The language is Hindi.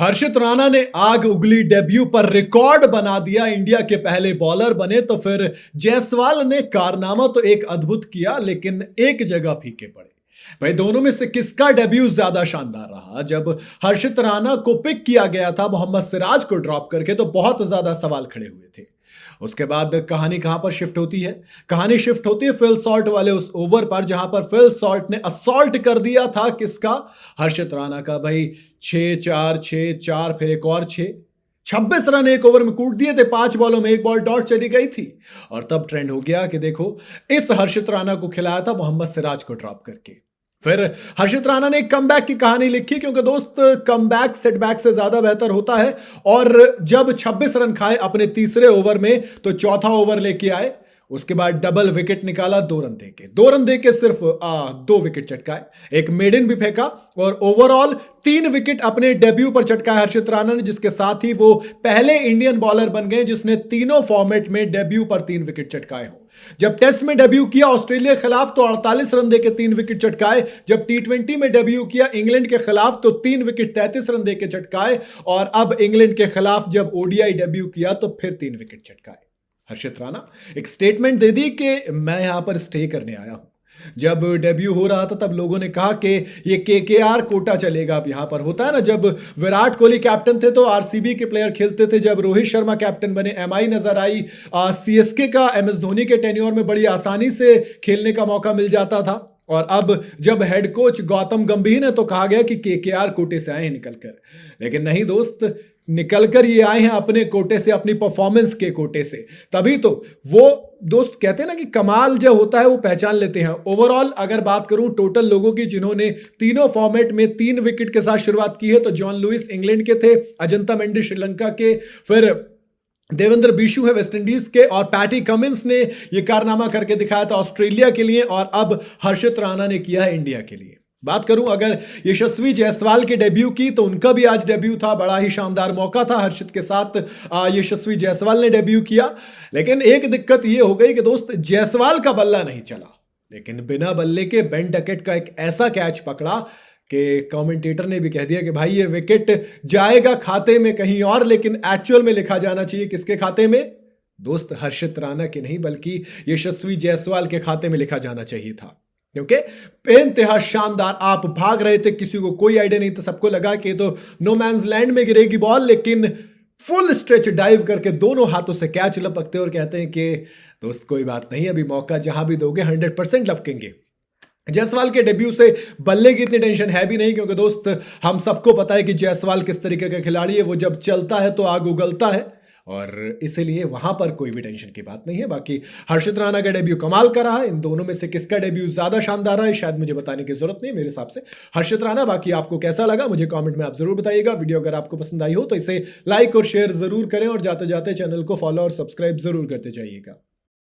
हर्षित राणा ने आग उगली डेब्यू पर रिकॉर्ड बना दिया, इंडिया के पहले बॉलर बने। तो फिर जायसवाल ने कारनामा तो एक अद्भुत किया, लेकिन एक जगह फीके पड़े। भाई दोनों में से किसका डेब्यू ज्यादा शानदार रहा? जब हर्षित राणा को पिक किया गया था मोहम्मद सिराज को ड्रॉप करके, तो बहुत ज्यादा सवाल खड़े हुए थे। उसके बाद कहानी कहां पर शिफ्ट होती है? कहानी शिफ्ट होती है फिल सॉल्ट वाले उस ओवर पर, जहां पर फिल सॉल्ट ने असॉल्ट कर दिया था किसका? हर्षित राणा का। भाई 6-4 6-4 फिर एक और 6, 26 रन एक ओवर में कूट दिए थे। 5 बॉलों में 1 बॉल डॉट चली गई थी। और तब ट्रेंड हो गया कि देखो, इस हर्षित राणा को खिलाया था मोहम्मद सिराज को ड्रॉप करके। फिर हर्षित राणा ने एक कमबैक की कहानी लिखी, क्योंकि दोस्त कमबैक सेटबैक से ज्यादा बेहतर होता है। और जब 26 रन खाए अपने तीसरे ओवर में, तो चौथा ओवर लेके आए। उसके बाद डबल विकेट निकाला 2 रन देके सिर्फ 2 विकेट चटकाए, एक मेडन भी फेंका और ओवरऑल 3 विकेट अपने डेब्यू पर चटकाया हर्षित राणा ने, जिसके साथ ही वो पहले इंडियन बॉलर बन गए जिसने तीनों फॉर्मेट में डेब्यू पर 3 विकेट चटकाए हो। जब टेस्ट में डेब्यू किया ऑस्ट्रेलिया के खिलाफ तो 48 रन देके 3 विकेट चटकाए। जब T20 में डेब्यू किया इंग्लैंड के खिलाफ तो 3 विकेट 33 रन देके चटकाए। और अब इंग्लैंड के खिलाफ जब ODI डेब्यू किया तो फिर 3 विकेट चटकाए। हर्षित राणा एक स्टेटमेंट दे दी कि मैं यहां पर स्टे करने आया हूं। जब डेब्यू हो रहा था तब लोगों ने कहा कि ये KKR कोटा चलेगा। अब यहां पर होता है ना, जब विराट कोहली कैप्टन थे तो RCB के प्लेयर खेलते थे, जब रोहित शर्मा कैप्टन बने MI नजर आई, CSK का MS धोनी के टेन्योर में बड़ी आसानी से खेलने का मौका मिल जाता था। और अब जब हेड कोच गौतम गंभीर है तो कहा गया कि KKR कोटे से आए हैं निकलकर। लेकिन नहीं दोस्त, निकलकर ये आए हैं अपने कोटे से, अपनी परफॉर्मेंस के कोटे से। तभी तो वो दोस्त कहते हैं ना कि कमाल जो होता है वो पहचान लेते हैं। ओवरऑल अगर बात करूं टोटल लोगों की जिन्होंने तीनों फॉर्मेट में 3 विकेट के साथ शुरुआत की है, तो जॉन लुइस इंग्लैंड के थे, अजंता मेंडिस श्रीलंका के, फिर देवेंद्र बिशु है वेस्ट इंडीज के, और पैटी कमिंस ने यह कारनामा करके दिखाया था ऑस्ट्रेलिया के लिए, और अब हर्षित राणा ने किया है इंडिया के लिए। बात करूं अगर यशस्वी जायसवाल के डेब्यू की, तो उनका भी आज डेब्यू था। बड़ा ही शानदार मौका था हर्षित के साथ। यशस्वी जायसवाल ने डेब्यू किया, लेकिन एक दिक्कत यह हो गई कि दोस्त जायसवाल का बल्ला नहीं चला, लेकिन बिना बल्ले के बेन डकेट का एक ऐसा कैच पकड़ा कि कमेंटेटर ने भी कह दिया कि भाई ये विकेट जाएगा खाते में कहीं और, लेकिन एक्चुअल में लिखा जाना चाहिए किसके खाते में? दोस्त हर्षित राणा के नहीं, बल्कि यशस्वी जायसवाल के खाते में लिखा जाना चाहिए था। क्योंकि बेइंतहा शानदार आप भाग रहे थे, किसी को कोई आइडिया नहीं था, सबको लगा कि तो नो मैंस लैंड में गिरेगी बॉल, लेकिन फुल स्ट्रेच डाइव करके दोनों हाथों से कैच लपकते और कहते हैं कि दोस्त कोई बात नहीं, अभी मौका जहां भी दोगे 100% लपकेंगे। जायसवाल के डेब्यू से बल्ले की इतनी टेंशन है भी नहीं, क्योंकि दोस्त हम सबको पता है कि जायसवाल किस तरीके का खिलाड़ी है। वो जब चलता है तो आग उगलता है, और इसीलिए वहां पर कोई भी टेंशन की बात नहीं है। बाकी हर्षित राणा का डेब्यू कमाल का रहा। इन दोनों में से किसका डेब्यू ज्यादा शानदार रहा है शायद मुझे बताने की जरूरत नहीं, मेरे हिसाब से हर्षित राणा। बाकी आपको कैसा लगा मुझे कमेंट में आप जरूर बताइएगा। वीडियो अगर आपको पसंद आई हो तो इसे लाइक और शेयर जरूर करें, और जाते जाते चैनल को फॉलो और सब्सक्राइब जरूर करते जाइएगा।